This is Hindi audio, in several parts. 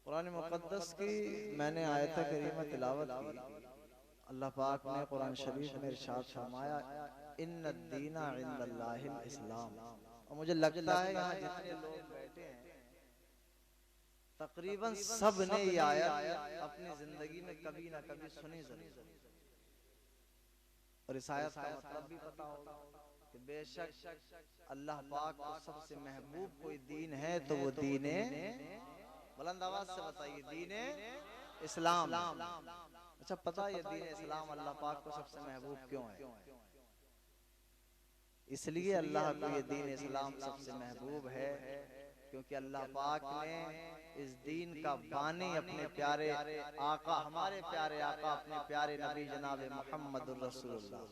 कुरान मुक़द्दस की मैंने आयत करीमा तिलावत की। अल्लाह पाक ने कुरान शरीफ में इरशाद फरमाया इन्ना दीना इंदल्लाहिल इस्लाम। और मुझे लगता है यहाँ जितने लोग बैठे हैं तकरीबन सब ने ये आयत अपनी जिंदगी में कभी ना कभी सुनी जरूर। और इस आयत का मतलब भी पता होगा कि बेशक अल्लाह पाक को सबसे महबूब कोई दीन है तो वो दीने, बुलंद आवाज से बताइए, दीने इस्लाम। अच्छा, पता है ये दीन इस्लाम अल्लाह पाक को सबसे महबूब क्यों है? इसलिए अल्लाह को ये दीन इस्लाम सबसे महबूब है क्योंकि अल्लाह पाक ने इस दीन का बानी अपने प्यारे आका, हमारे प्यारे आका, अपने प्यारे नबी जनाब मुहम्मदुर रसूलुल्लाह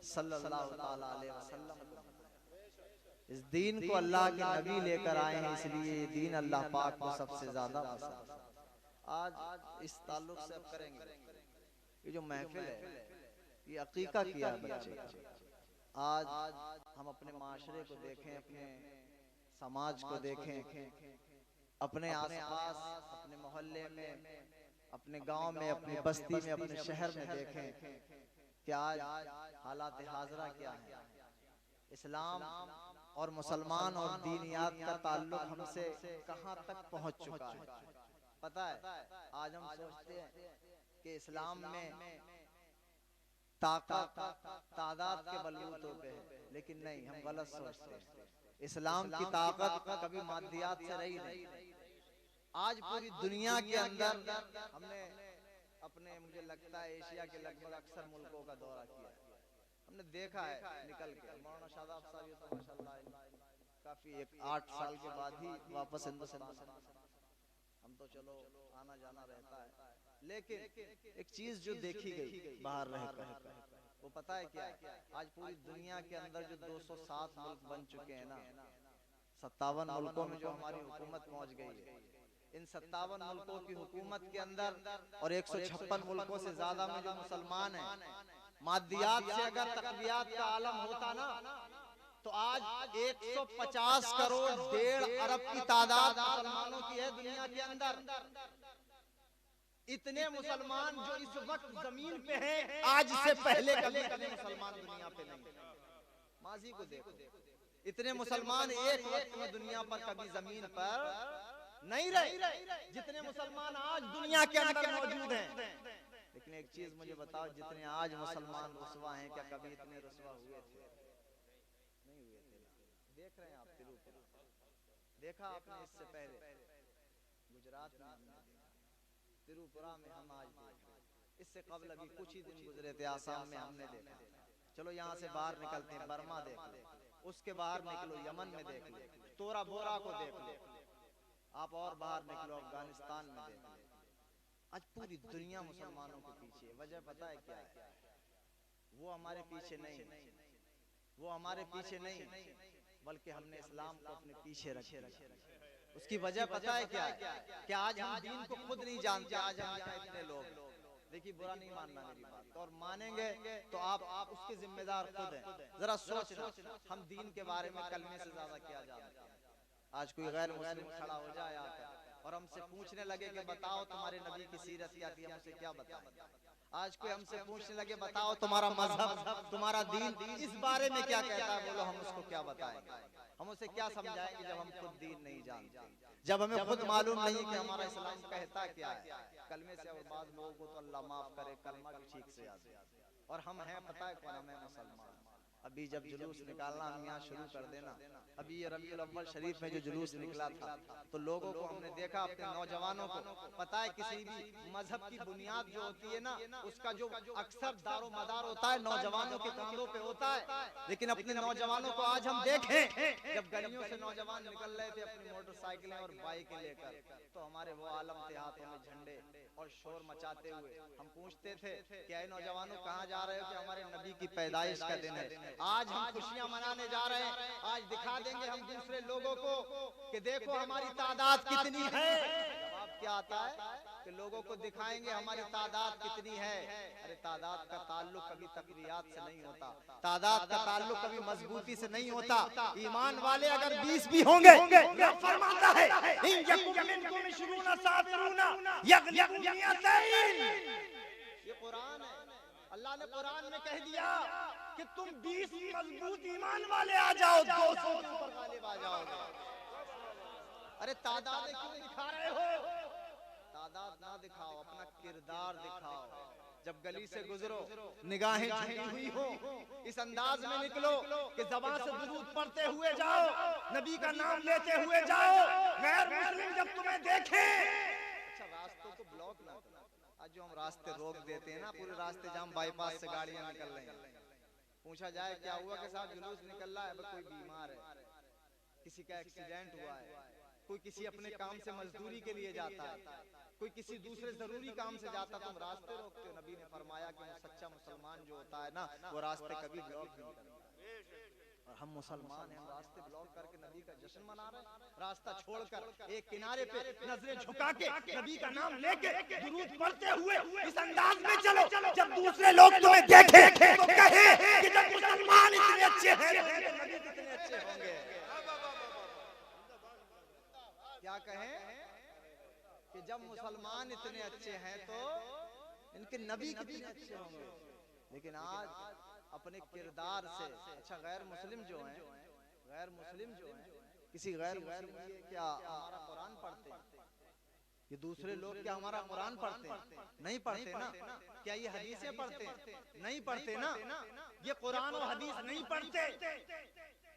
सल्लल्लाहु ताला अलैहि वसल्लम, इस दीन को अल्लाह के नबी लेकर आए हैं। इसलिए ये दीन अल्लाह पाक को सबसे ज्यादा पसंद। आज इस ताल्लुक से अब करेंगे, ये जो महफिल है ये अकीका किया है बच्चे का। आज हम अपने माशरे को देखें, अपने समाज को देखें, अपने आसपास, अपने मोहल्ले में, अपने गांव में, अपनी बस्ती में, अपने शहर में देखें कि आज हालात हाजरा क्या है। इस्लाम और मुसलमान और दीनियात का ताल्लुक हमसे कहां तक पहुंच चुका है पता है? आज हम सोचते हैं कि इस्लाम में ताकत तादाद के बलबूतों पे है, लेकिन नहीं, हम गलत सोचते हैं। इस्लाम की ताकत कभी मादियात से रही नहीं। आज पूरी दुनिया के अंदर हमने अपने, मुझे लगता है एशिया के लगभग अक्सर मुल्कों का दौरा किया है, हमने देखा है निकल के। मौलाना शादाब साहब ये तो माशाल्लाह काफी 8 साल के बाद ही वापस हिंदुस्तान, हम तो चलो आना जाना रहता है, लेकिन एक चीज जो देखी गई बाहर रहकर, वो पता है क्या है? आज पूरी दुनिया के अंदर जो 207 मुल्क बन चुके हैं ना, 57 मुल्कों में जो हमारी हुकूमत पहुंच गई है, इन 57 मुल्कों की हुकूमत के अंदर और 156 मुल्कों से ज्यादा में जो मुसलमान हैं, मादियात से अगर तकवियात का आलम होता ना तो आज 150 करोड़ 1.5 अरब की तादाद मुसलमानों की है दुनिया के अंदर। इतने मुसलमान जो इस वक्त जमीन पे हैं, आज से पहले कभी मुसलमान दुनिया पे नहीं। माजी को देखो, इतने मुसलमान एक वक्त में दुनिया पर कभी जमीन पर नहीं रहे जितने मुसलमान आज दुनिया के अंदर मौजूद हैं। लेकिन एक चीज मुझे बताओ, जितने आज मुसलमान रुसवा हैं, क्या कभी इतने रुसवा हुए थे? नहीं हुए थे। देख रहे हैं आप तिरुपुरा, देखा आपने इससे पहले गुजरात में, हमने तिरुपुरा में, हम आज देख रहे हैं। इससे कबल अभी कुछ ही दिन गुजरे थे आसाम में, हमने देखा। चलो यहाँ से बाहर निकलते हैं, बर्मा देख लो, उसके बाहर निकलो यमन में देख लो, तोरा बोरा को देख लो, आप और बाहर निकलो अफगानिस्तान में देख लो। आज पूरी दुनिया मुसलमानों के पीछे। वजह पता है क्या है? वो हमारे पीछे नहीं, वो हमारे पीछे नहीं, बल्कि हमने इस्लाम को अपने पीछे रखा। उसकी वजह पता है क्या है? कि आज हम दीन को खुद नहीं जानते। आज हम यहाँ इतने लोग, देखिए बुरा नहीं मानना मेरी बात, और मानेंगे तो आप उसके जिम्मेदार खुद हैं। जरा सोचना, हम दीन के बारे में कलमे से ज्यादा क्या जानते हैं? आज कोई गैर मुस्लिम खड़ा हो जाए आकर और हमसे पूछने लगे कि बताओ तुम्हारे नबी की सीरत क्या थी, हम उसे क्या बताएं? आज कोई हमसे पूछने लगे बताओ तुम्हारा मजहब, तुम्हारा दीन इस बारे में क्या कहता है, बोलो हम उसको क्या बताएंगे? हम उसे क्या समझाएंगे जब हम खुद दीन नहीं जानते, जब हमें खुद मालूम नहीं कि हमारा इस्लाम कहता क्या है? कलमे से, और बाद लोगों को तो अल्लाह माफ करे कलमा भी ठीक से याद है। और हम हैं, पता है कौन? हमें मुसलमान। अभी जब जुलूस निकालना हम यहाँ शुरू कर देना, अभी ये रबीउल अव्वल शरीफ में जो जुलूस निकला था, तो लोगों को हमने देखा, अपने नौजवानों को पता है किसी भी मजहब की बुनियाद जो होती है ना, उसका जो अक्सर दारो मदार होता है नौजवानों के कांधों पे होता है। लेकिन अपने नौजवानों को आज हम देखें, जब गलियों से नौजवान निकल रहे थे अपनी मोटरसाइकिलें और बाइकें लेकर, तो हमारे वो आलम थे हाथों में झंडे और शोर मचाते हुए। हम पूछते थे क्या नौजवानों कहाँ जा रहे हो? कि हमारे नबी की पैदाइश का दिन है, आज हम खुशियां मनाने जा रहे हैं। आज दिखा देंगे हम दूसरे लोगों को कि देखो हमारी तादाद कितनी है। जवाब क्या आता है कि लोगों को दिखाएंगे हमारी तादाद कितनी है। अरे तादाद का ताल्लुक कभी तकरीयात से नहीं होता, तादाद का ताल्लुक कभी मजबूती से नहीं होता। ईमान वाले अगर 20 भी होंगे, मैं फरमाता है, इन यकुम मिनकुम 20 साबिरूना यगलिबू मिअतैन। ये कुरान है। अल्लाह ने कुरान में कह दिया कि तुम 20 मजबूत ईमान वाले आ जाओ, 200 के ऊपर गालिब आ जाओगे। अरे तादाद क्यों दिखा रहे हो? तादाद ना दिखाओ, अपना किरदार दिखाओ। जब गली से गुजरो, निगाहें झुकी हुई हो, इस अंदाज में निकलो कि ज़बान से दुरूद पढ़ते हुए जाओ, नबी का नाम लेते हुए जाओ। गैर मुस्लिम जब तुम्हें देखें, अच्छा रास्तों को ब्लॉक ना करो। आज जो हम रास्ते रोक देते हैं ना, पूरे रास्ते जाम, बाईपास से गाड़ियां निकल रही हैं, पूछा जाए क्या हुआ के साथ जुलूस निकल रहा है, कोई बीमार है, किसी का एक्सीडेंट हुआ है, कोई किसी अपने काम से मजदूरी के लिए जाता है, कोई किसी दूसरे जरूरी काम से जाता, तुम रास्ते रोकते हो। नबी ने फरमाया कि सच्चा मुसलमान जो होता है ना, वो रास्ते कभी ब्लॉक नहीं करता। और हम मुसलमान हैं, हम रास्ते ब्लॉक करके नबी का जश्न मना रहे हैं। रास्ता छोड़कर एक किनारे पे नजरें झुका के नबी का नाम लेके दुरूद पढ़ते हुए इस अंदाज में चलो, जब दूसरे लोग तुम्हें देखें तो कहें कि जब मुसलमान इतने अच्छे हैं तो नबी कितने अच्छे होंगे। क्या कहें कि जब मुसलमान इतने अच्छे हैं तो इनके नबी कितने अच्छे होंगे। लेकिन आज अपने किरदार से, अच्छा गैर मुस्लिम जो हैं, गैर मुस्लिम जो हैं, किसी गैर मुस्लिम ये क्या हमारा कुरान पढ़ते हैं? ये दूसरे लोग क्या हमारा कुरान पढ़ते हैं? नहीं पढ़ते ना। क्या ये हदीसें पढ़ते हैं? नहीं पढ़ते ना। ये कुरान और हदीस नहीं पढ़ते,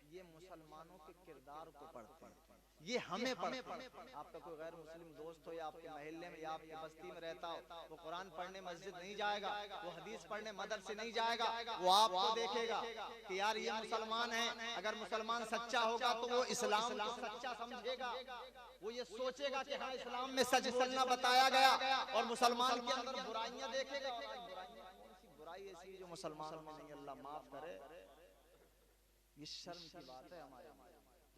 ये मुसलमानों के किरदार को पढ़ते हैं, ये हमें पढ़ते हैं। आपका कोई गैर मुस्लिम दोस्त हो या आपके महल्ले में या आपकी बस्ती में रहता हो, वो कुरान पढ़ने मस्जिद नहीं जाएगा, वो हदीस पढ़ने मदरसे नहीं जाएगा, वो आपको देखेगा कि यार ये मुसलमान है। अगर मुसलमान सच्चा होगा तो वो इस्लाम को सच्चा समझेगा, वो ये सोचेगा कि हाँ इस्लाम में सच बोलना बताया गया, और मुसलमान के अंदर बुराइयां देखेगा। बुराई ऐसी जो मुसलमानों में नहीं, अल्लाह माफ करे। ये शर्म की बात है हमारे।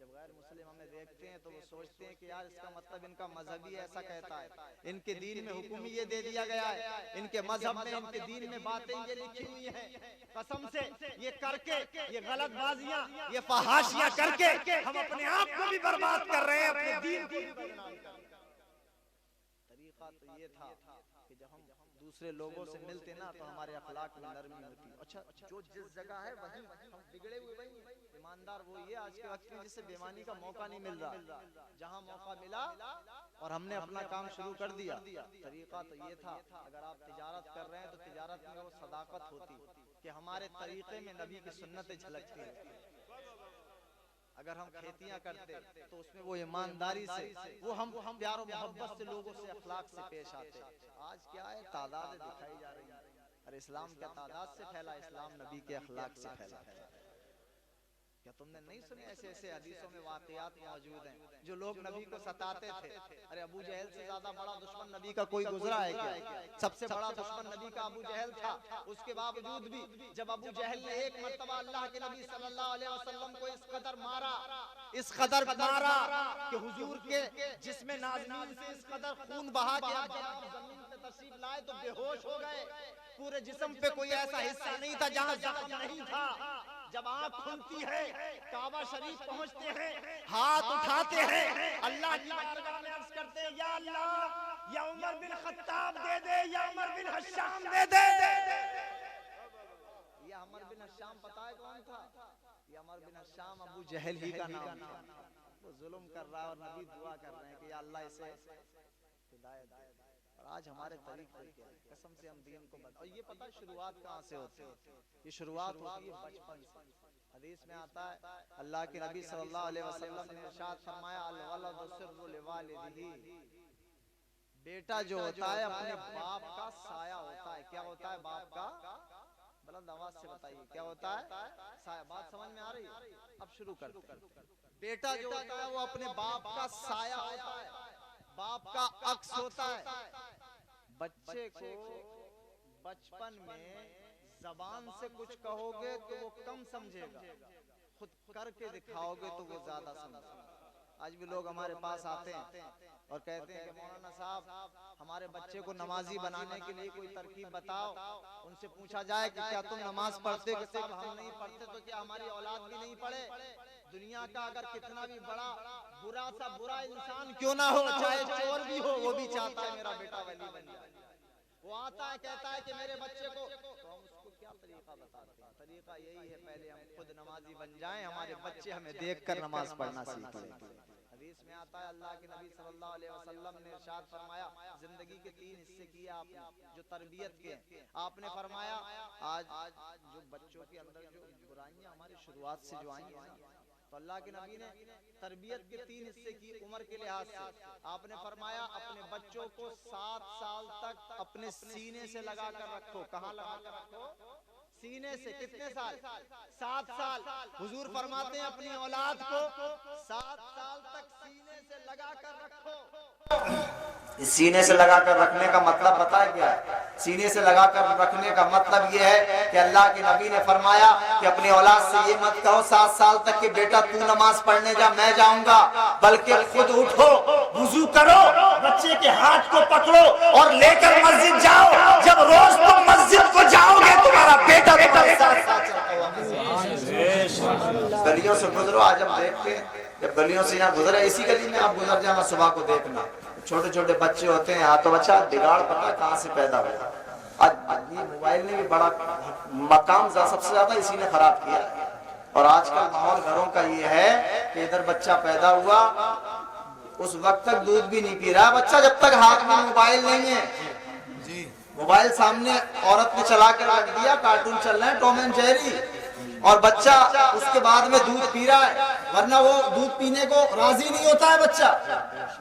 जब गैर मुस्लिम हमें देखते हैं तो वो सोचते हैं कि यार इसका मतलब इनका मजहब ही ऐसा कहता है, इनके दीन में हुक्म ही ये दे दिया गया है, इनके मजहब में, इनके दीन में बातें ये लिखी हुई हैं। कसम से ये करके, ये गलत बाजियां, ये फहाशियां करके हम अपने आप को भी बर्बाद कर रहे हैं, अपने दीन को भी बदनाम कर रहे हैं। तरीका तो ये था कि जब हम दूसरे लोगों से मिलते ना तो हमारे अखलाक में नरमी होती। अच्छा जो जिस जगह है वही हम बिगड़े हुए, वही ईमानदार वो ये आज के वक्त में जिससे बेईमानी का मौका नहीं मिल रहा, जहां मौका मिला और हमने अपना काम शुरू कर दिया। तरीका तो ये था, अगर आप तिजारत कर रहे हैं तो तिजारत में वो सदाकत होती कि हमारे तरीके में नबी की सुन्नतें झलकती है। अगर हम खेतियां करते तो उसमें वो ईमानदारी से, वो हम प्यार और मोहब्बत से लोगों से, अखलाक से पेश आते। आज क्या है, तादाद दिखाई जा रही है। अरे इस्लाम क्या तादाद से फैला, इस्लाम नबी के अखलाक से फैला। क्या तुमने नहीं सुने ऐसे ऐसे हदीसों में वाकयात मौजूद हैं जो लोग नबी को सताते थे? अरे अबू जहल से ज्यादा बड़ा दुश्मन नबी का कोई गुजरा है क्या? सबसे बड़ा दुश्मन नबी का अबू जहल था। उसके बावजूद भी जब अबू जहल ने एक मर्तबा अल्लाह के नबी सल्लल्लाहु अलैहि वसल्लम को इस कदर मारा, इस कदर मारा कि हुजूर के जिस्म नाज़नीन से इस कदर खून बहा के जमीन पे तशरीफ लाए तो बेहोश हो गए। पूरे जिस्म पे कोई ऐसा हिस्सा नहीं था जहां जख्म नहीं था। जब आंख खुलती है, काबा शरीफ पहुंचते हैं, हाथ उठाते हैं, अल्लाह की बारगाह में अर्ज करते हैं, या अल्लाह, या उमर बिन खत्ताब दे दे, या उमर बिन हश्शाम दे दे। ये उमर बिन हश्शाम पता है कौन था? ये उमर बिन हश्शाम अबू जहल ही का नाम था। वो जुल्म कर रहा है और नबी दुआ कर रहे हैं कि या अल्लाह इसे हिदायत दे। और आज हमारे तरीके क्या है, कसम से हम दीन को और ये पता है शुरुआत कहाँ से होती है? ये शुरुआत होती है बचपन से। हदीस में आता है अल्लाह के नबी सल्लल्लाहु अलैहि वसल्लम ने इरशाद फरमाया, अल वलदु सिर्रु लिवालिदिही, बेटा जो होता है अपने बाप का साया होता है। क्या होता है बाप का? बुलंद आवाज से बताइए क्या होता है? साया। बात समझ में आ रही है? अब शुरू करते हैं। बेटा जो होता है वो अपने बाप का साया होता है, बाप का अक्स होता है। बच्चे को बचपन में जबान से कुछ कहोगे तो वो कम समझेगा, खुद करके दिखाओगे तो वो ज्यादा समझेगा। आज भी लोग हमारे पास आते हैं और कहते हैं कि मौलाना साहब हमारे बच्चे को नमाजी बनाने के लिए कोई तरकीब बताओ। उनसे पूछा जाए कि क्या तुम नमाज पढ़ते हो? साहब हम नहीं पढ़ते तो क्या हमारी औलाद भी नहीं पढ़े? दुनिया का अगर कितना भी बड़ा बुरा सा बुरा इंसान क्यों ना हो, चाहे चोर भी हो, वो भी चाहता है मेरा बेटा वली बन जाए। वो आता है कहता है कि मेरे बच्चे को, तो हम उसको क्या तरीका बताते हैं? तरीका यही है, पहले हम खुद नमाजी बन जाएं, हमारे बच्चे हमें देखकर नमाज पढ़ना सीख लें। हदीस में आता है अल्लाह के नबी सल्लल्लाहु अलैहि वसल्लम ने इरशाद फरमाया, जिंदगी के 3 हिस्से किए आपने जो तरबियत के। आपने फरमाया आज जो बच्चों के अंदर जो बुराइयां हमारी शुरुआत से जो आई है ना, तो अल्लाह के नबी ने तरबियत के 3 हिस्से की उम्र के लिहाज से। आपने फरमाया अपने बच्चों को 7 साल तक अपने सीने से लगा कर रखो। कहाँ लगा कर रखो? सीने से। कितने साल? 7 साल। हुजूर फरमाते हैं अपनी औलाद को 7 साल तक सीने से लगा कर रखो। इस सीने से लगा कर रखने का मतलब पता है क्या है? सीने से लगा कर रखने का मतलब ये है कि अल्लाह के नबी ने फरमाया कि अपनी औलाद से ये मत कहो 7 साल तक कि बेटा तू नमाज पढ़ने जा, मैं जाऊंगा, बल्कि खुद उठो, वुजू करो, बच्चे के हाथ को पकड़ो और लेकर मस्जिद जाओ। जब रोज तुम मस्जिद को जाओगे तुम्हारा बेटा तुम्हारे साथ साथ चलता हुआ। गलियों से गुजरो, आज हम देखते हैं जब गलियों से यहाँ गुजरे, इसी गली में आप गुजर जाना, सुबह को देखना छोटे छोटे बच्चे होते हैं, तो बच्चा बिगाड़ पता कहाँ से पैदा हुआ। आज ये मोबाइल ने भी बड़ा मकाम सबसे ज्यादा इसी ने खराब किया। और आजकल माहौल घरों का ये है कि इधर बच्चा पैदा हुआ, उस वक्त तक दूध भी नहीं पी रहा बच्चा जब तक हाथ में मोबाइल नहीं है। मोबाइल सामने औरत ने चला कर रख दिया, कार्टून चल रहे हैं टॉम एंड जेरी, और बच्चा उसके बाद में दूध पी रहा है, वरना वो दूध पीने को राजी नहीं होता है बच्चा।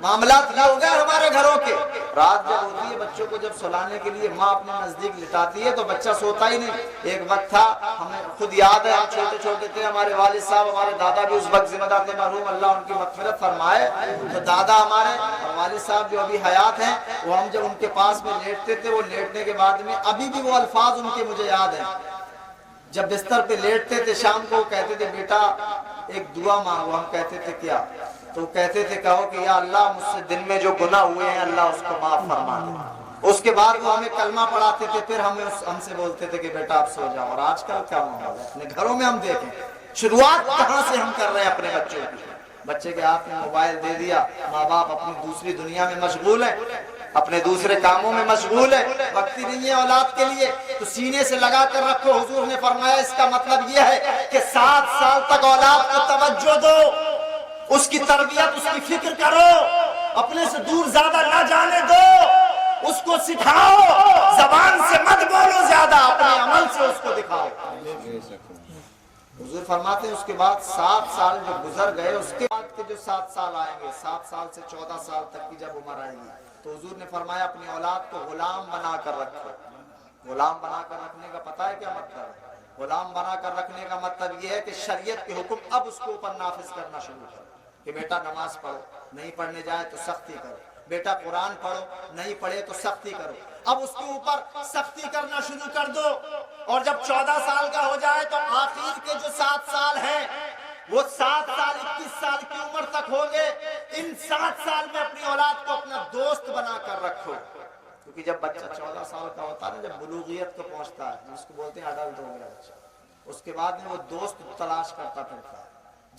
मामला क्या हो गया हमारे घरों के? रात जब होती है बच्चों को जब सुलाने के लिए माँ अपने नजदीक लिटाती है तो बच्चा सोता ही नहीं। एक वक्त था, हमें खुद याद है, हम छोटे छोटे थे, हमारे वालिद साहब हमारे दादा भी उस वक्त जिम्मेदार थे, मरहूम अल्लाह उनकी मग़फ़िरत फरमाए। तो दादा हमारे और वालिद साहब जो अभी हयात हैं, वो हम जब उनके पास में लेटते थे, वो लेटने के बाद में अभी भी वो अल्फाज उनके मुझे याद है। जब बिस्तर पे लेटते थे शाम को, कहते थे बेटा एक दुआ मांगो। हम कहते थे क्या? तो कहते थे कहो कि या अल्लाह मुझसे दिन में जो गुनाह हुए हैं अल्लाह उसको माफ फरमा दे। उसके बाद वो हमें कलमा पढ़ाते थे, फिर हमसे बोलते थे कि बेटा आप सो जाओ। और आजकल क्या माहौल है अपने घरों में? हम देखें शुरुआत कहाँ से हम कर रहे हैं अपने बच्चों की। बच्चे के हाथ में मोबाइल दे दिया, माँ बाप अपनी दूसरी दुनिया में मशगूल है, अपने दूसरे कामों में मशगूल है, वक्त ही नहीं है औलाद के लिए। तो सीने से लगा कर रखो। हुजूर ने फरमाया इसका मतलब यह है कि 7 साल तक औलाद को तवज्जो दो, उसकी तरबियत, उसकी फिक्र करो, अपने से दूर ज्यादा ना जाने दो, उसको सिखाओ, जबान से मत बोलो ज्यादा, अपने अमल से उसको दिखाओ। हुजूर फरमाते हैं उसके बाद 7 साल जो गुजर गए, उसके बाद के जो 7 साल आएंगे, 7 साल से 14 साल तक की जब उम्र आएगी, तो हुजूर ने फरमाया अपनी औलाद को गुलाम बना कर रखो। गुलाम बना कर रखने का पता है क्या मतलब है? गुलाम बना कर रखने का मतलब यह है कि शरीयत के हुक्म अब उसके ऊपर नाफिज करना शुरू करो कि बेटा नमाज पढ़ो, नहीं पढ़ने जाए तो सख्ती करो, बेटा कुरान पढ़ो, नहीं पढ़े तो सख्ती करो। अब उसके ऊपर सख्ती करना शुरू कर दो। और जब 14 साल का हो जाए तो आखिर के जो 7 साल हैं, वो 7 साल 21 साल की उम्र तक होंगे। इन 7 साल में अपनी औलाद को अपना दोस्त बना कर रखो। क्योंकि जब बच्चा 14 साल का होता है ना, जब बुलूगियत को पहुंचता है, जिसको बोलते हैं अडल्ट हो गया बच्चा, उसके बाद में वो दोस्त तलाश करता फिरता है।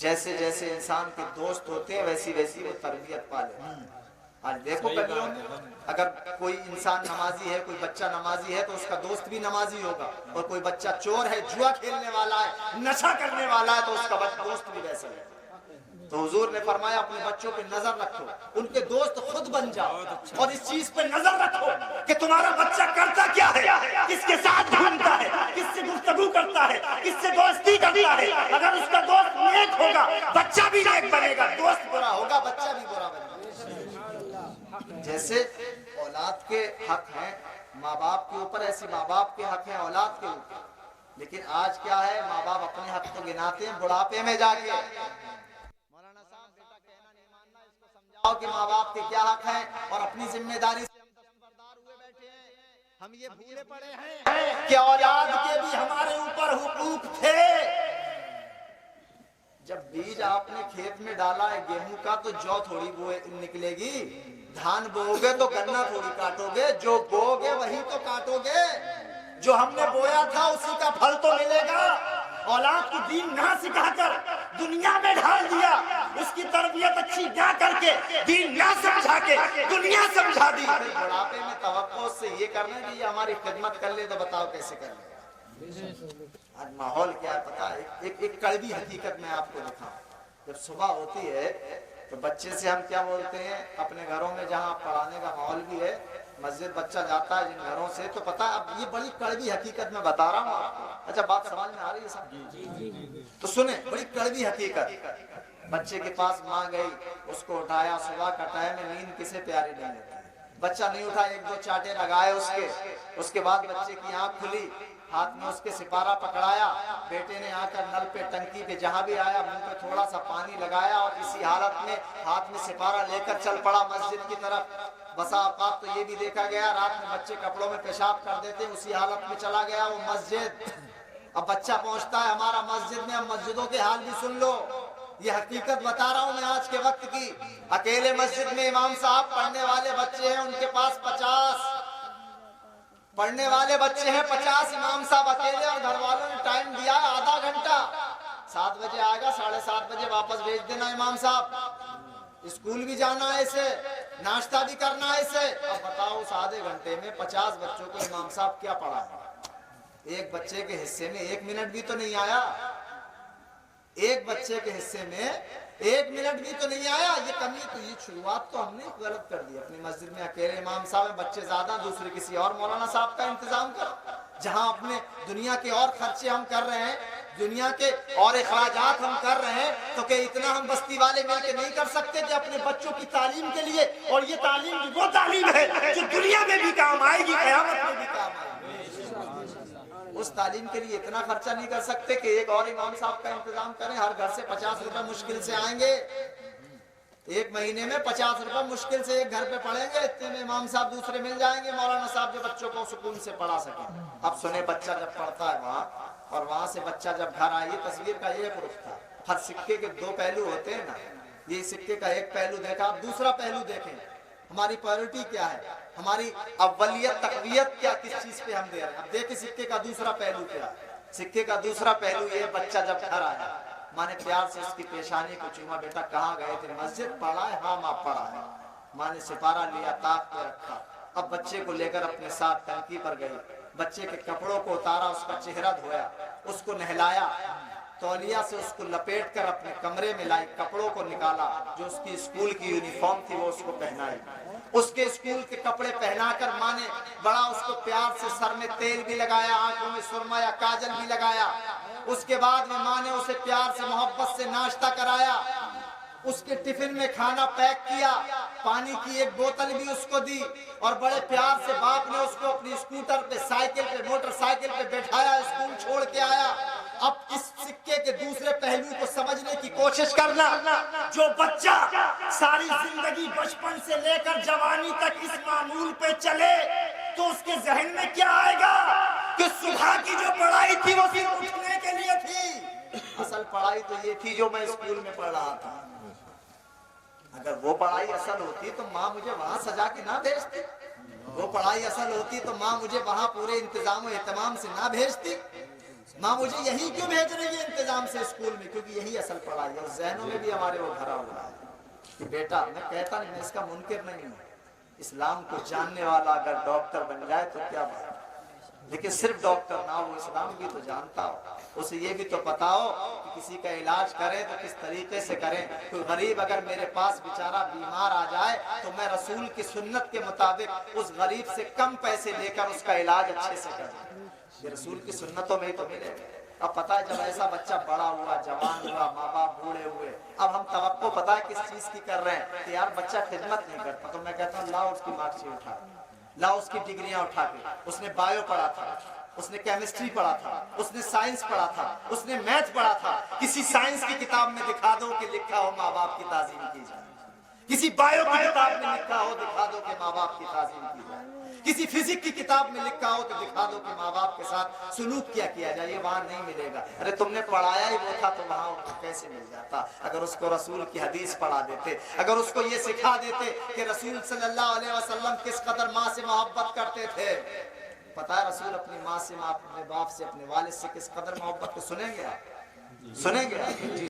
जैसे जैसे इंसान के दोस्त होते हैं वैसी वैसी वो तरबियत पाले। आज देखो गलियों में अगर कोई इंसान नमाजी है, कोई बच्चा नमाजी है, तो उसका दोस्त भी नमाजी होगा। और कोई बच्चा चोर है, जुआ खेलने वाला है, नशा करने वाला है, तो उसका दोस्त भी वैसा है। तो हुजूर ने फरमाया अपने बच्चों पे नजर रखो, उनके दोस्त खुद बन जाओ। और इस चीज पे नजर रखो कि तुम्हारा बच्चा करता क्या है, किसके साथ घूमता है, किससे गुफ्तगू करता है, किससे दोस्ती करता है। अगर उसका दोस्त नेक होगा बच्चा भी नेक बनेगा, दोस्त बुरा होगा बच्चा भी बुरा बनेगा। जैसे औलाद के हक हैं माँ बाप के ऊपर, ऐसे माँ बाप के हक हैं औलाद के ऊपर। लेकिन आज क्या है, माँ बाप अपने हक तो गिनाते हैं बुढ़ापे में जाके। मौलाना साहब बेटा कहना नहीं मानना, इसको समझाओ कि माँ बाप के क्या हक हैं, और अपनी जिम्मेदारी से हम दस्तबरदार हुए बैठे हैं। हम ये भूले पड़े हैं कि औलाद के भी हमारे ऊपर हुकूक थे। जब बीज आपने खेत में डाला है गेहूं का तो जौ थोड़ी वो निकलेगी, धान बोओगे तो गन्ना थोड़ी काटोगे, जो बोओगे वही तो काटोगे। जो हमने बोया था उसी का फल तो मिलेगा। औलाद को दीन ना सिखाकर दुनिया में ढाल दिया, उसकी तरबियत अच्छी ना करके दीन ना समझा के दुनिया समझा दी। बुढ़ापे में तवक्को से ये करने की हमारी खिदमत कर ले तो बताओ कैसे कर ले। आज माहौल क्या है पता है? एक कड़वी हकीकत मैं आपको दिखाऊं। जब सुबह होती है तो बच्चे से हम क्या बोलते हैं, अपने घरों में जहाँ पढ़ाने का माहौल भी है, मस्जिद बच्चा जाता है जिन घरों से, तो पता है अब ये बड़ी कड़वी हकीकत मैं बता रहा हूँ आपको। अच्छा बात समझ में आ रही है साहब? तो सुने, बड़ी कड़वी हकीकत। बच्चे के पास माँ गई, उसको उठाया, सुबह का टाइम में, नींद किसे प्यारी नहीं होती। बच्चा नहीं उठा, एक दो चाटे लगाए उसके बाद बच्चे की आंख खुली, हाथ में उसके सिपारा पकड़ाया, बेटे ने आकर नल पे टंकी पे जहां भी आया मुंह पे थोड़ा सा पानी लगाया और इसी हालत में हाथ में सिपारा लेकर चल पड़ा मस्जिद की तरफ। बसा औकात तो ये भी देखा गया रात में बच्चे कपड़ों में पेशाब कर देते, उसी हालत में चला गया वो मस्जिद। अब बच्चा पहुंचता है हमारा मस्जिद में। अब मस्जिदों के हाल भी सुन लो, ये हकीकत बता रहा हूं मैं आज के वक्त की। अकेले मस्जिद में इमाम साहब, पढ़ने वाले बच्चे हैं उनके पास 50 पढ़ने वाले बच्चे हैं 50 इमाम साहब अकेले, और घर वालों ने टाइम दिया है आधा घंटा। 7 बजे आएगा, 7:30 बजे वापस भेज देना इमाम साहब। स्कूल भी जाना है इसे, नाश्ता भी करना है इसे। अब बताओ उस आधे घंटे में 50 बच्चों को इमाम साहब क्या पढ़ा है? एक बच्चे के हिस्से में 1 मिनट भी तो नहीं आया। एक बच्चे के हिस्से में 1 मिनट भी तो नहीं आया। ये कमी, तो ये शुरुआत तो हमने गलत कर दी। अपनी मस्जिद में अकेले इमाम साहब, बच्चे ज्यादा, दूसरे किसी और मौलाना साहब का इंतजाम कर। जहां अपने दुनिया के और खर्चे हम कर रहे हैं, दुनिया के और अखराजात हम कर रहे हैं, तो क्या इतना हम बस्ती वाले मिलकर नहीं कर सकते कि अपने बच्चों की तालीम के लिए? और ये तालीम वो तालीम है जो दुनिया में भी काम आएगी, कयामत में भी काम आएगी। उस तालीम के लिए इतना खर्चा नहीं कर सकते कि एक और इमाम साहब का इंतजाम करें? हर घर से 50 रुपए मुश्किल से आएंगे, 1 महीने में 50 रुपए मुश्किल से एक घर पे पढ़ेंगे, इतने में इमाम साहब दूसरे मिल जाएंगे, मौलाना साहब जो बच्चों को सुकून से पढ़ा सके। अब सुने, बच्चा जब पढ़ता है वहाँ, और वहां से बच्चा जब घर आए, तस्वीर का ये प्रूफ था। हर सिक्के के 2 पहलू होते हैं ना, ये सिक्के का एक पहलू देखा, अब दूसरा पहलू देखें। हमारी प्रायोरिटी क्या है, हमारी अव्वलियत तकवियत क्या, किस चीज पे हम दे रहे हैं? अब देखिए सिक्के का दूसरा पहलू क्या। सिक्के का दूसरा पहलू ये, बच्चा जब घर आया, माँ ने प्यार से उसकी पेशानी को चूमा, बेटा कहाँ गए थे? मस्जिद पढ़ा है? हाँ माँ पढ़ा है। माँ ने सिपारा लिया, ताक पे रखा। अब बच्चे को लेकर अपने साथ टंकी पर गई, बच्चे के कपड़ों को उतारा, उसका चेहरा धोया, उसको नहलाया, तौलिया से उसको लपेट कर अपने कमरे में लाई, कपड़ों को निकाला, जो उसकी स्कूल की यूनिफॉर्म थी वो उसको पहनाई। उसके स्कूल के कपड़े पहनाकर माँ ने बड़ा उसको प्यार से सर में तेल भी लगाया, आंखों में सुरमा या काजल भी लगाया। उसके बाद में माँ ने उसे प्यार से मोहब्बत से नाश्ता कराया, उसके टिफिन में खाना पैक किया, पानी की एक बोतल भी उसको दी, और बड़े प्यार से बाप ने उसको अपनी स्कूटर पे, साइकिल पे, मोटरसाइकिल पे बैठाया, स्कूल छोड़ के आया। अब इस सिक्के के दूसरे पहलू को समझने की कोशिश करना। जो बच्चा सारी जिंदगी बचपन से लेकर जवानी तक इस मामूल पे चले, तो उसके जहन में क्या आएगा कि सुबह की जो पढ़ाई थी वो सिर्फ उठने के लिए थी। असल पढ़ाई तो ये थी जो मैं स्कूल में पढ़ रहा था। अगर वो पढ़ाई असल होती तो माँ मुझे वहां सजा के ना भेजती। वो पढ़ाई असल होती तो माँ मुझे वहां पूरे इंतजाम और एहतमाम से ना भेजती। माँ मुझे यही क्यों भेज रही है इंतजाम से स्कूल में? क्योंकि यही असल पढ़ाई है। और जहनों में भी हमारे वो भरा हुआ है कि बेटा, मैं कहता नहीं, मैं इसका मुनकिर नहीं हूँ, इस्लाम को जानने वाला अगर डॉक्टर बन जाए तो क्या बात, लेकिन सिर्फ डॉक्टर ना, वो इस्लाम भी तो जानता हो, उसे ये भी तो पता हो कि किसी का इलाज करें तो किस तरीके से करें। कोई गरीब अगर मेरे पास बेचारा बीमार आ जाए तो मैं रसूल की सुन्नत के मुताबिक उस गरीब से कम पैसे लेकर उसका इलाज अच्छे से करूं। ये रसूल की सुन्नतों में ही तो मिलेगा। अब पता है जब ऐसा बच्चा बड़ा हुआ, जवान हुआ, माँ बाप बूढ़े हुए, अब हम तवक्को पता है किस चीज की कर रहे हैं कि यार बच्चा खिदमत नहीं करता, तो मैं कहता हूँ लाओ उसकी मार्कशीट उठा, लाओ उसकी डिग्रियां उठा के। उसने बायो पढ़ा था, उसने केमिस्ट्री पढ़ा था, उसने साइंस पढ़ा था, उसने मैथ पढ़ा था, किसी साइंस की किताब में दिखा दो कि लिखा हो माँ बाप की ताजीम की जाए। किसी बायो की किताब में लिखा हो दिखा दो कि माँ बाप की ताज़ीम की जाए, किसी फिजिक्स की किताब में लिखा हो तो दिखा दो कि माँ बाप के साथ सुलूक क्या किया जाए, ये वहां नहीं मिलेगा। अरे तुमने पढ़ाया ही वो था तो वहां कैसे मिल जाता? अगर उसको रसूल की हदीस पढ़ा देते, अगर उसको ये सिखा देते कि रसूल सल्लल्लाहु अलैहि वसल्लम किस कदर माँ से मोहब्बत करते थे। पता है रसूल अपनी माँ से, अपने बाप से, अपने वालिद से किस कदर मोहब्बत को सुनेंगे आप? सुनेंगे?